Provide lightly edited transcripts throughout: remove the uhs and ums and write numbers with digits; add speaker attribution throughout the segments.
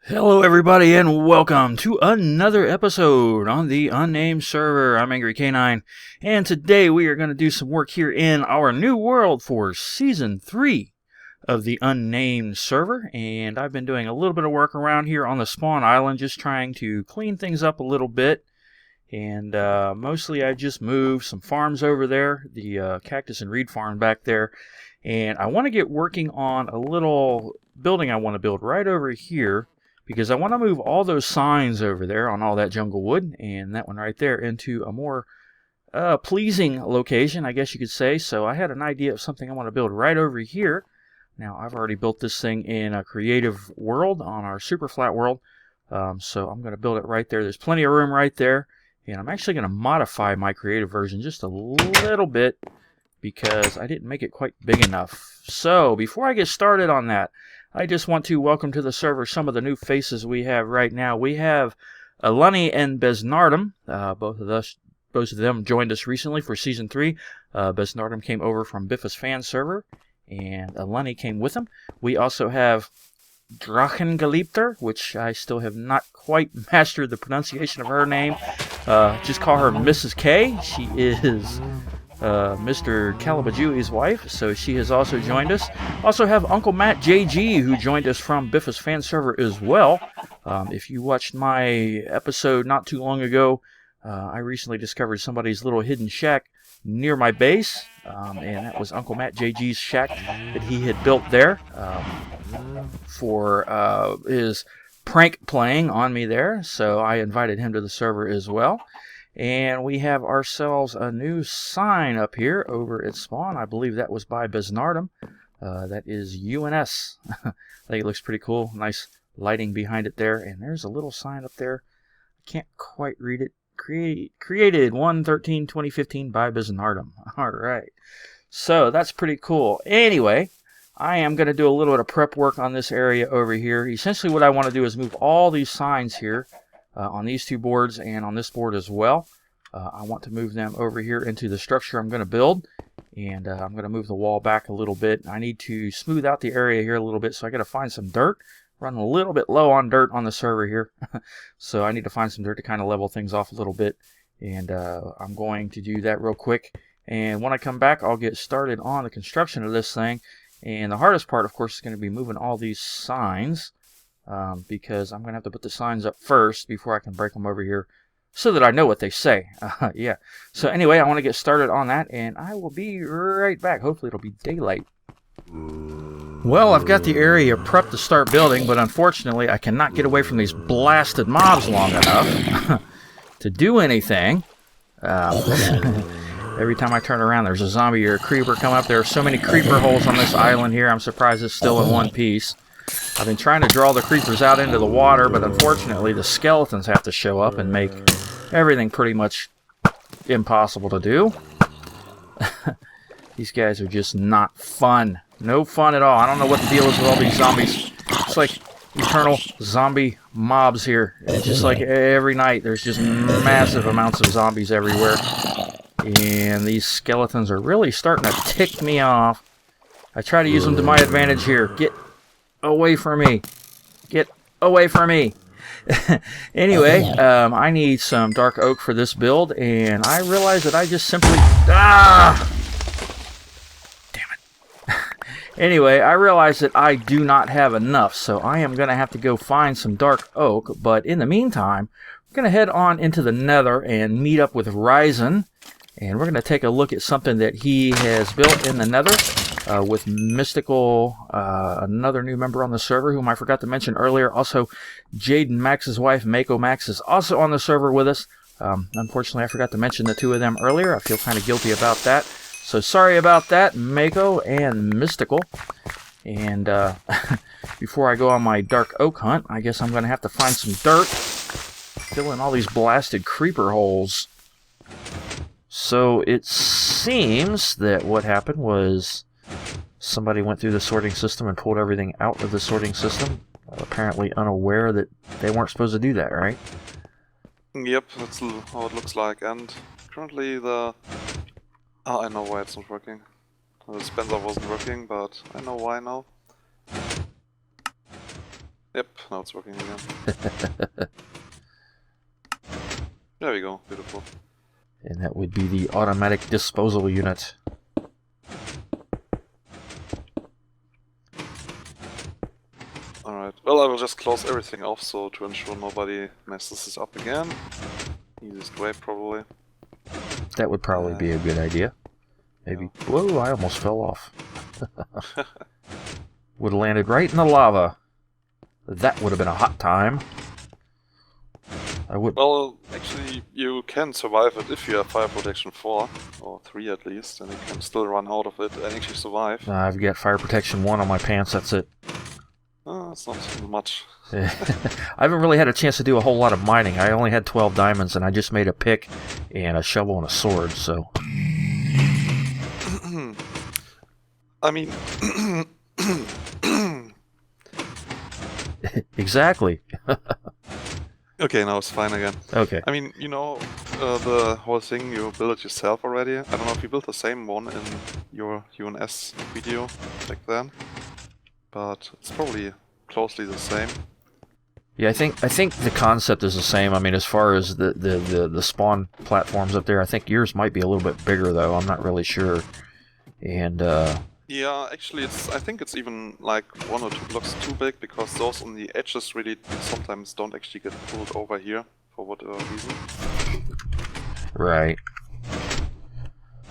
Speaker 1: Hello everybody and welcome to another episode on the Unnamed Server. I'm Angry Canine, and today we are going to do some work here in our new world for Season 3 of the Unnamed Server. And I've been doing a little bit of work around here on the spawn island, just trying to clean things up a little bit. And mostly I just moved some farms over there, the cactus and reed farm back there. And I want to get working on a little building I want to build right over here, because I want to move all those signs over there on all that jungle wood and that one right there into a more pleasing location, I guess you could say. So I had an idea of something I want to build right over here. Now, I've already built this thing in a creative world on our super flat world. So I'm going to build it right there. There's plenty of room right there. And I'm actually going to modify my creative version just a little bit because I didn't make it quite big enough. So before I get started on that, I just want to welcome to the server some of the new faces we have right now. We have Aluni and Besnardum. Both of them joined us recently for Season 3. Besnardum came over from Biff's fan server, and Aluni came with him. We also have Drachengeliebter, which I still have not quite mastered the pronunciation of her name. Just call her Mrs. K. She is Mr. Calabajui's wife, so she has also joined us. Also have Uncle Matt JG, who joined us from Biff's fan server as well. If you watched my episode not too long ago, I recently discovered somebody's little hidden shack near my base, and that was Uncle Matt JG's shack that he had built there for his prank playing on me there, so I invited him to the server as well. And we have ourselves a new sign up here over at spawn. I believe that was by Besnardum. That is UNS. I think it looks pretty cool. Nice lighting behind it there. And there's a little sign up there. I can't quite read it. Created 1/13/2015 by Besnardum. Alright. So that's pretty cool. Anyway, I am going to do a little bit of prep work on this area over here. Essentially what I want to do is move all these signs here on these two boards and on this board as well. I want to move them over here into the structure I'm going to build, and I'm going to move the wall back a little bit. I need to smooth out the area here a little bit, so I got to find some dirt. Run a little bit low on dirt on the server here, so I need to find some dirt to kind of level things off a little bit, and I'm going to do that real quick. And when I come back, I'll get started on the construction of this thing. And the hardest part, of course, is going to be moving all these signs. Because I'm going to have to put the signs up first before I can break them over here so that I know what they say. Yeah. So anyway, I want to get started on that, and I will be right back. Hopefully it'll be daylight. Well, I've got the area prepped to start building, but unfortunately I cannot get away from these blasted mobs long enough to do anything. Every time I turn around, there's a zombie or a creeper come up. There are so many creeper holes on this island here. I'm surprised it's still in one piece. I've been trying to draw the creepers out into the water, but unfortunately the skeletons have to show up and make everything pretty much impossible to do. These guys are just not fun. No fun at all. I don't know what the deal is with all these zombies. It's like eternal zombie mobs here. It's just like every night there's just massive amounts of zombies everywhere. And these skeletons are really starting to tick me off. I try to use them to my advantage here. Get away from me. Get away from me. Anyway, I need some dark oak for this build, and I realize that I just simply... Damn it. Anyway, I realize that I do not have enough, so I am going to have to go find some dark oak, but in the meantime, we're going to head on into the Nether and meet up with Ryzen, and we're going to take a look at something that he has built in the Nether. With Mystical, another new member on the server, whom I forgot to mention earlier. Also, Jade and Max's wife, Mako Max, is also on the server with us. Unfortunately, I forgot to mention the two of them earlier. I feel kind of guilty about that. So sorry about that, Mako and Mystical. And before I go on my dark oak hunt, I guess I'm going to have to find some dirt. Fill in all these blasted creeper holes. So it seems that what happened was somebody went through the sorting system and pulled everything out of the sorting system, apparently unaware that they weren't supposed to do that, right?
Speaker 2: Yep, that's how it looks like, and currently the... I know why it's not working. The dispenser wasn't working, but I know why now. Yep, now it's working again. There we go, beautiful.
Speaker 1: And that would be the automatic disposal unit.
Speaker 2: Alright, well, I will just close everything off so to ensure nobody messes this up again. Easiest way, probably.
Speaker 1: That would probably be a good idea. Maybe. Yeah. Whoa, I almost fell off. Would have landed right in the lava. That would have been a hot time. I would.
Speaker 2: Well, actually, you can survive it if you have fire protection 4, or 3 at least, and you can still run out of it and actually survive.
Speaker 1: I've got fire protection 1 on my pants, that's it.
Speaker 2: It's not much.
Speaker 1: I haven't really had a chance to do a whole lot of mining. I only had 12 diamonds, and I just made a pick and a shovel and a sword, so...
Speaker 2: I mean...
Speaker 1: Exactly.
Speaker 2: Okay, now it's fine again.
Speaker 1: Okay.
Speaker 2: I mean, you know, the whole thing you built it yourself already. I don't know if you built the same one in your UNS video back then, but it's probably closely the same.
Speaker 1: Yeah, I think the concept is the same. I mean, as far as the spawn platforms up there, I think yours might be a little bit bigger though. I'm not really sure. And
Speaker 2: yeah, actually, I think it's even like 1 or 2 blocks too big, because those on the edges really sometimes don't actually get pulled over here for whatever reason.
Speaker 1: Right.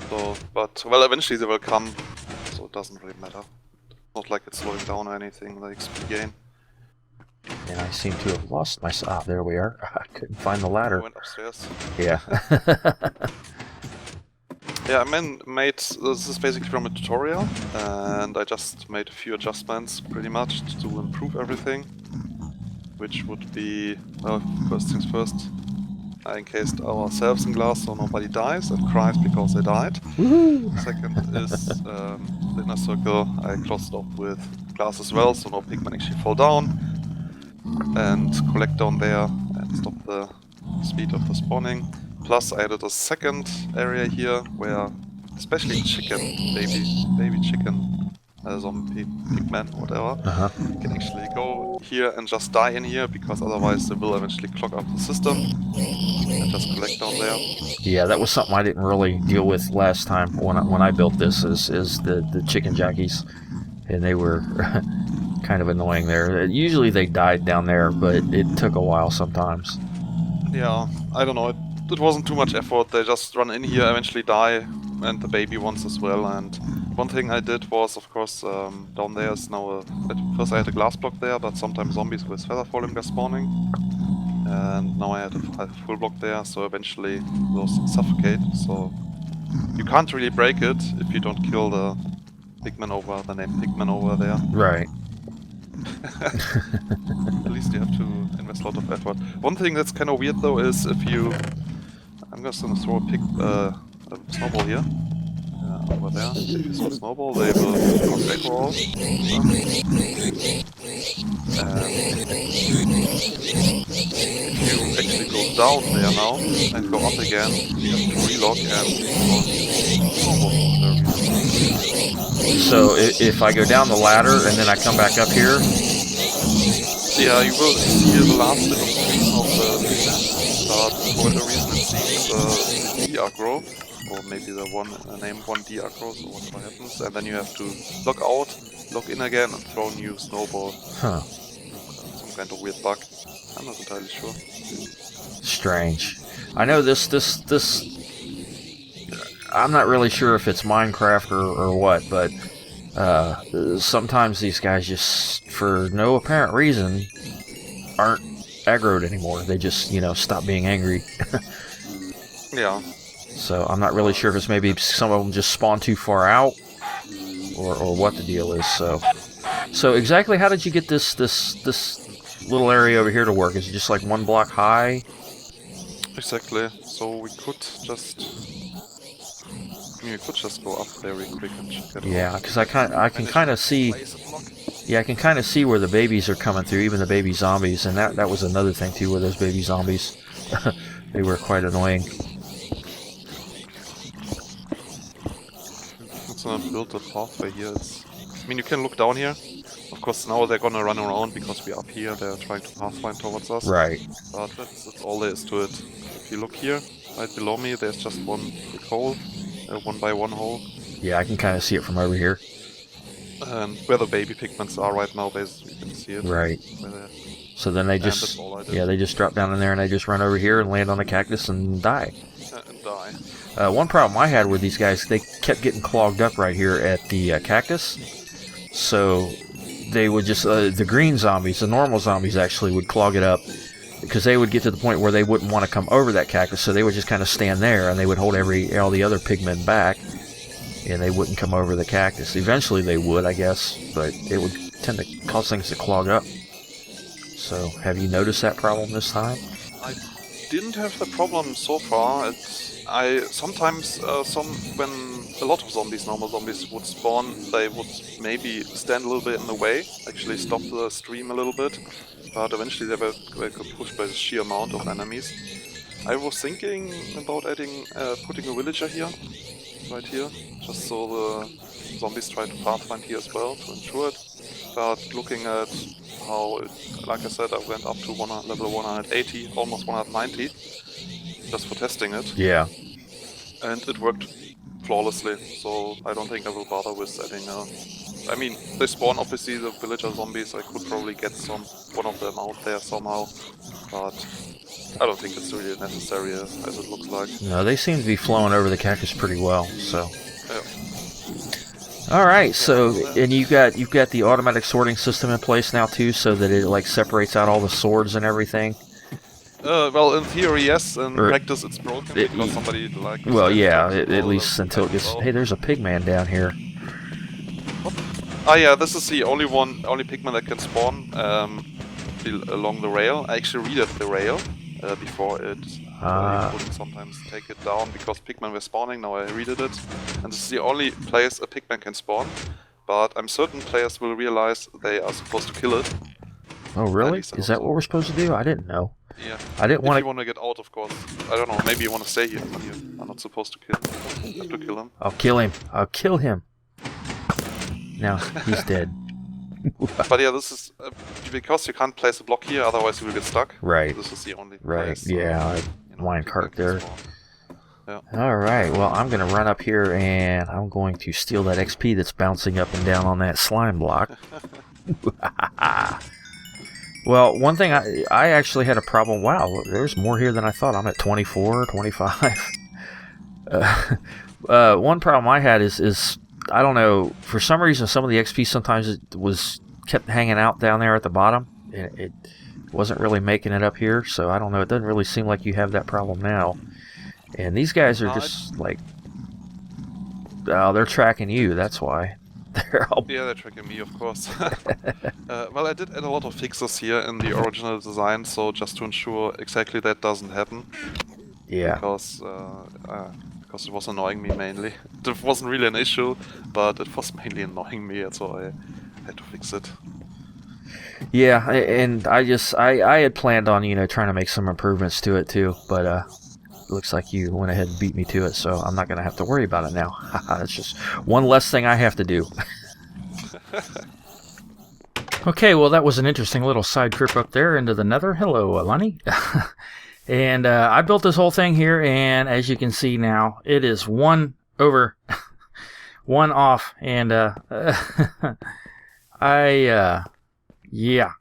Speaker 2: So, but well, eventually they will come, so it doesn't really matter. Not like it's slowing down or anything, the XP gain.
Speaker 1: And I seem to have lost my... Ah, there we are. I couldn't find the ladder.
Speaker 2: I went upstairs.
Speaker 1: Yeah.
Speaker 2: Yeah, this is basically from a tutorial, and I just made a few adjustments, pretty much, to improve everything. Which would be, well, first things first, I encased ourselves in glass so nobody dies and cries because they died. Second is the inner circle, I closed off with glass as well, so no pigmen actually fall down and collect down there and stop the speed of the spawning. Plus I added a second area here where especially chicken, baby chicken, zombie, pigman, whatever, can actually go here and just die in here, because otherwise they will eventually clog up the system and just collect down there.
Speaker 1: Yeah, that was something I didn't really deal with last time when I built this, is the chicken jackies, and they were kind of annoying there. Usually they died down there, but it took a while sometimes.
Speaker 2: Yeah, I don't know, it wasn't too much effort. They just run in here, eventually die, and the baby ones as well. And one thing I did was, of course, down there is now first I had a glass block there, but sometimes zombies with feather falling were spawning, and now I had a full block there, so eventually those suffocate. So you can't really break it if you don't kill the pigman over there.
Speaker 1: Right.
Speaker 2: At least you have to invest a lot of effort. One thing that's kind of weird though is if you... I'm just gonna throw a snowball here. Over there. If you throw a snowball, they will go back roll. If you actually go down there now and go up again, you have to relock and snowball.
Speaker 1: So if I go down the ladder and then I come back up here...
Speaker 2: Yeah, you will see the last bit of screen of the pigman, but for whatever reason it seems D aggro, or maybe the name 1D aggro, so whatever happens, and then you have to log out, log in again, and throw a new snowball.
Speaker 1: Huh.
Speaker 2: Some kind of weird bug. I'm not entirely sure.
Speaker 1: Strange. I know this I'm not really sure if it's Minecraft or what, but sometimes these guys just, for no apparent reason, aren't aggroed anymore. They just, stop being angry.
Speaker 2: Yeah.
Speaker 1: So I'm not really sure if it's maybe some of them just spawn too far out, or what the deal is. So exactly how did you get this little area over here to work? Is it just like 1 block high?
Speaker 2: Exactly. So we could just go up there real quick and check it out.
Speaker 1: Yeah, because I can kind of see. Yeah, I can kind of see where the babies are coming through, even the baby zombies, and that was another thing too, where those baby zombies, they were quite annoying.
Speaker 2: Let's build a pathway here. I mean, you can look down here. Of course, now they're gonna run around because we're up here. They're trying to pathfind towards us.
Speaker 1: Right.
Speaker 2: But that's all there is to it. If you look here, right below me, there's just one big hole, 1x1 hole.
Speaker 1: Yeah, I can kind of see it from over here.
Speaker 2: And where the baby pigments are right now, basically, you can see it.
Speaker 1: Right. So then they just, they just drop down in there and they just run over here and land on the cactus and die.
Speaker 2: And die.
Speaker 1: One problem I had with these guys, they kept getting clogged up right here at the cactus. So they would just, the green zombies, the normal zombies actually would clog it up because they would get to the point where they wouldn't want to come over that cactus. So they would just kind of stand there and they would hold all the other pigmen back and they wouldn't come over the cactus. Eventually they would, I guess, but it would tend to cause things to clog up. So have you noticed that problem this time?
Speaker 2: I didn't have the problem so far. Sometimes when a lot of zombies, normal zombies, would spawn, they would maybe stand a little bit in the way, actually stop the stream a little bit, but eventually they were pushed by the sheer amount of enemies. I was thinking about putting a villager here, right here, just so the zombies try to pathfind here as well to ensure it. But looking at how, like I said, I went up to level 180, almost 190, just for testing it.
Speaker 1: Yeah.
Speaker 2: And it worked flawlessly, so I don't think I will bother with adding I mean, they spawn obviously the villager zombies, I could probably get one of them out there somehow, but I don't think it's really necessary as it looks like.
Speaker 1: No, they seem to be flowing over the cactus pretty well, so.
Speaker 2: Yeah.
Speaker 1: Alright, so, and you've got the automatic sorting system in place now too, so that it like separates out all the swords and everything?
Speaker 2: Well, in theory, yes. In practice, it's broken because somebody like.
Speaker 1: Well, yeah, at least until it gets. Hey, there's a pigman down here.
Speaker 2: Ah, yeah, this is the only pigman that can spawn along the rail. I actually read the rail before it. I couldn't sometimes take it down because pigmen were spawning. Now I read it, and this is the only place a pigman can spawn. But I'm certain players will realize they are supposed to kill it.
Speaker 1: Oh, really? Is that what we're supposed to do? I didn't know.
Speaker 2: Yeah.
Speaker 1: I didn't want to.
Speaker 2: If you want to get out, of course. I don't know. Maybe you want to stay here, but you are not supposed to kill him. You have to kill him.
Speaker 1: I'll kill him. I'll kill him. Now he's dead.
Speaker 2: But yeah, this is because you can't place a block here, otherwise you will get stuck.
Speaker 1: Right.
Speaker 2: This is the only
Speaker 1: place.
Speaker 2: So,
Speaker 1: yeah, line cart there.
Speaker 2: Yeah.
Speaker 1: All right. Well, I'm going to run up here and I'm going to steal that XP that's bouncing up and down on that slime block. Well, one thing, I actually had a problem. Wow, there's more here than I thought. I'm at 24, 25. One problem I had is, I don't know, for some reason, some of the XP sometimes it kept hanging out down there at the bottom. And it wasn't really making it up here, so I don't know. It doesn't really seem like you have that problem now. And these guys are just like, oh, they're tracking you, that's why.
Speaker 2: Yeah, they're tracking me, of course. Well, I did add a lot of fixes here in the original design, so just to ensure exactly that doesn't happen.
Speaker 1: Yeah.
Speaker 2: Because it was annoying me mainly. It wasn't really an issue, but it was mainly annoying me, so I had to fix it.
Speaker 1: Yeah, and I had planned on, trying to make some improvements to it too, but looks like you went ahead and beat me to it, so I'm not going to have to worry about it now. That's just one less thing I have to do. Okay, well, that was an interesting little side trip up there into the Nether. Hello, Lonnie. And I built this whole thing here, and as you can see now, it is one over, one off, and yeah,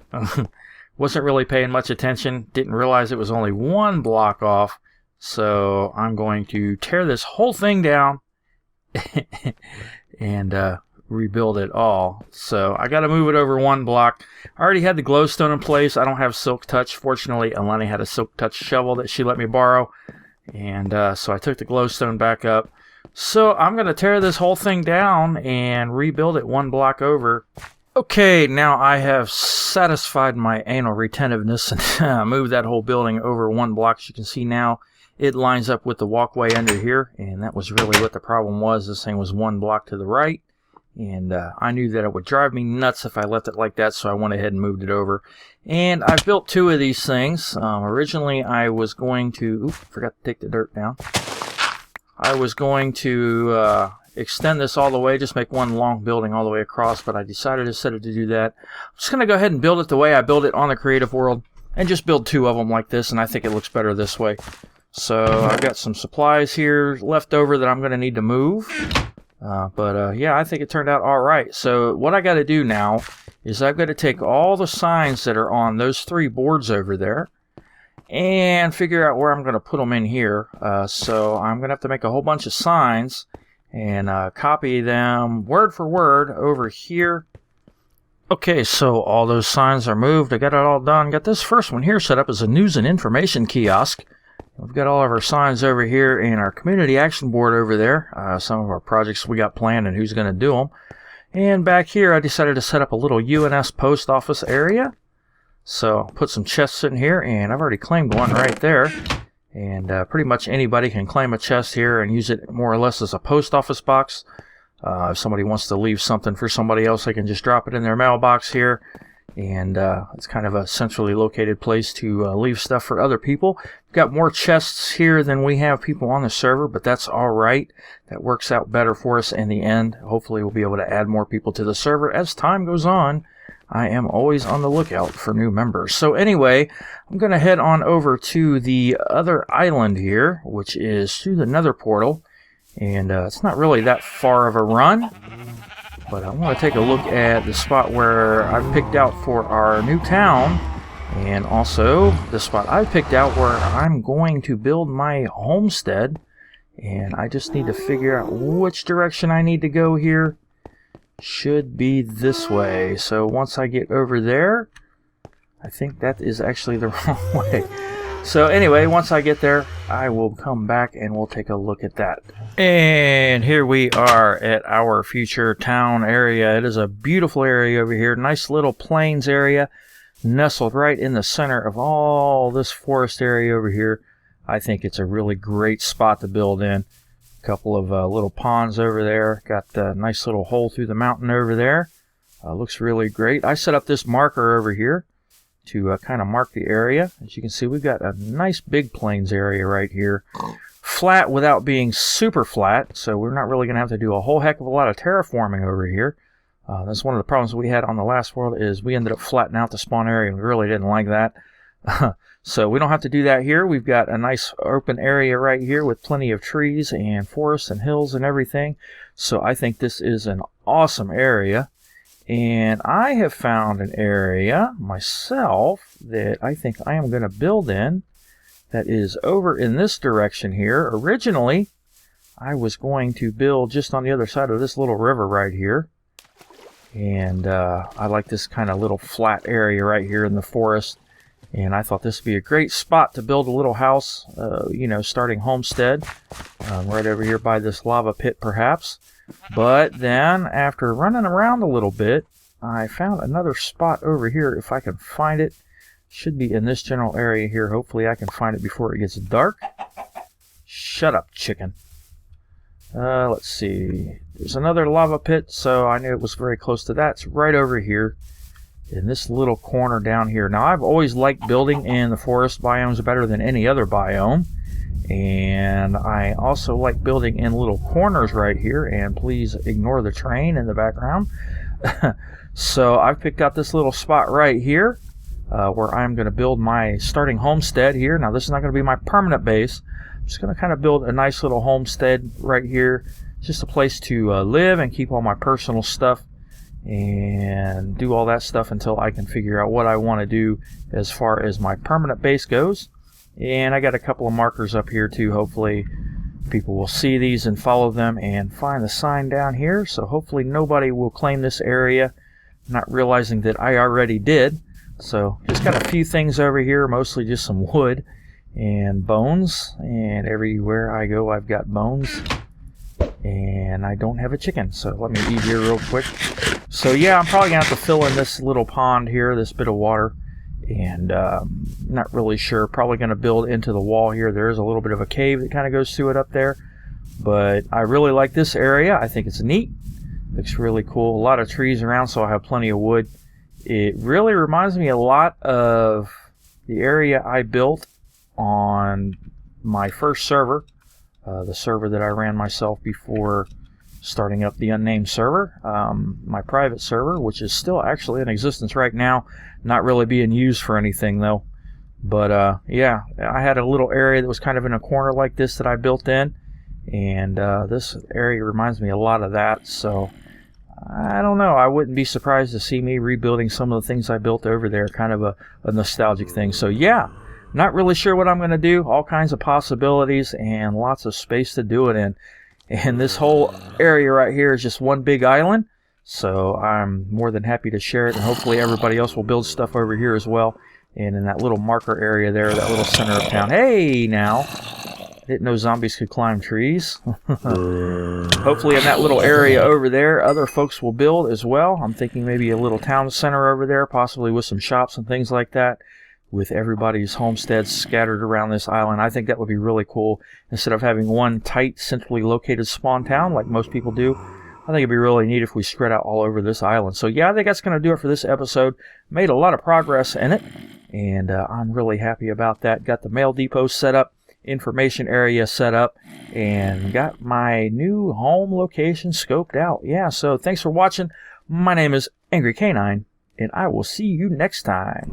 Speaker 1: wasn't really paying much attention, didn't realize it was only one block off, so I'm going to tear this whole thing down and rebuild it all. So I got to move it over one block. I already had the glowstone in place. I don't have silk touch. Fortunately, Eleni had a silk touch shovel that she let me borrow, and so I took the glowstone back up. So I'm going to tear this whole thing down and rebuild it one block over. Okay, now I have satisfied my anal retentiveness and moved that whole building over one block. As you can see now, it lines up with the walkway under here, and that was really what the problem was. This thing was one block to the right, and I knew that it would drive me nuts if I left it like that, so I went ahead and moved it over. And I've built two of these things. Originally, I was going to... Oops, forgot to take the dirt down. I was going to extend this all the way, just make one long building all the way across, but I decided instead of to do that, I'm just going to go ahead and build it the way I build it on the creative world, and just build 2 of them like this, and I think it looks better this way. So I've got some supplies here left over that I'm going to need to move. Yeah, I think it turned out all right. So what I got to do now is I've got to take all the signs that are on those 3 boards over there and figure out where I'm going to put them in here. So I'm going to have to make a whole bunch of signs and copy them word for word over here. Okay, so all those signs are moved. I got it all done. Got this first one here set up as a news and information kiosk. We've got all of our signs over here and our community action board over there. Some of our projects we got planned and who's going to do them. And back here, I decided to set up a little UNS post office area. So put some chests in here, and I've already claimed one right there. And pretty much anybody can claim a chest here and use it more or less as a post office box. If somebody wants to leave something for somebody else, they can just drop it in their mailbox here. And it's kind of a centrally located place to leave stuff for other people. We've got more chests here than we have people on the server, but that's all right. That works out better for us in the end. Hopefully we'll be able to add more people to the server as time goes on. I am always on the lookout for new members. So anyway, I'm going to head on over to the other island here, which is through the Nether portal. And it's not really that far of a run. But I want to take a look at the spot where I've picked out for our new town, and also the spot I've picked out where I'm going to build my homestead. And I just need to figure out which direction I need to go here. Should be this way. So once I get over there, I think that is actually the wrong way. So anyway, once I get there, I will come back and we'll take a look at that. And here we are at our future town area. It is a beautiful area over here. Nice little plains area, nestled right in the center of all this forest area over here. I think it's a really great spot to build in. A couple of little ponds over there. Got a nice little hole through the mountain over there. Looks really great. I set up this marker over here to kind of mark the area. As you can see, we've got a nice big plains area right here. Flat without being super flat, so we're not really going to have to do a whole heck of a lot of terraforming over here. That's one of the problems we had on the last world, is we ended up flattening out the spawn area, and we really didn't like that. So we don't have to do that here. We've got a nice open area right here with plenty of trees and forests and hills and everything. So I think this is an awesome area. And I have found an area myself that I think I am going to build in that is over in this direction here. Originally, I was going to build just on the other side of this little river right here. And I like this kind of little flat area right here in the forest. And I thought this would be a great spot to build a little house, starting homestead, right over here by this lava pit perhaps. But then, after running around a little bit, I found another spot over here. If I can find it, should be in this general area here. Hopefully I can find it before it gets dark. Shut up, chicken. Let's see. There's another lava pit, so I knew it was very close to that. It's right over here in this little corner down here. Now, I've always liked building in the forest biomes better than any other biome. And I also like building in little corners right here. And please ignore the train in the background. So I've picked out this little spot right here where I'm going to build my starting homestead here. Now, this is not going to be my permanent base. I'm just going to kind of build a nice little homestead right here. Just a place to live and keep all my personal stuff and do all that stuff until I can figure out what I want to do as far as my permanent base goes. And I got a couple of markers up here too. Hopefully people will see these and follow them and find the sign down here. So hopefully nobody will claim this area, not realizing that I already did. So just got a few things over here, mostly just some wood and bones. And everywhere I go, I've got bones. And I don't have a chicken, so let me eat here real quick. So yeah, I'm probably going to have to fill in this little pond here, this bit of water. And not really sure. Probably going to build into the wall here. There is a little bit of a cave that kind of goes through it up there. But I really like this area. I think it's neat. Looks really cool. A lot of trees around, so I have plenty of wood. It really reminds me a lot of the area I built on my first server. The server that I ran myself before starting up the Unnamed Server, my private server, which is still actually in existence right now, not really being used for anything though. But yeah, I had a little area that was kind of in a corner like this that I built in, and this area reminds me a lot of that, so I don't know, I wouldn't be surprised to see me rebuilding some of the things I built over there, kind of a nostalgic thing. So yeah, not really sure what I'm going to do, all kinds of possibilities and lots of space to do it in. And this whole area right here is just one big island, so I'm more than happy to share it, and hopefully everybody else will build stuff over here as well. And in that little marker area there, that little center of town. Hey, now! Didn't know zombies could climb trees. Hopefully in that little area over there, other folks will build as well. I'm thinking maybe a little town center over there, possibly with some shops and things like that, with everybody's homesteads scattered around this island. I think that would be really cool. Instead of having one tight, centrally located spawn town like most people do, I think it'd be really neat if we spread out all over this island. So yeah, I think that's going to do it for this episode. Made a lot of progress in it, and I'm really happy about that. Got the mail depot set up, information area set up, and got my new home location scoped out. Yeah, so thanks for watching. My name is Angry Canine, and I will see you next time.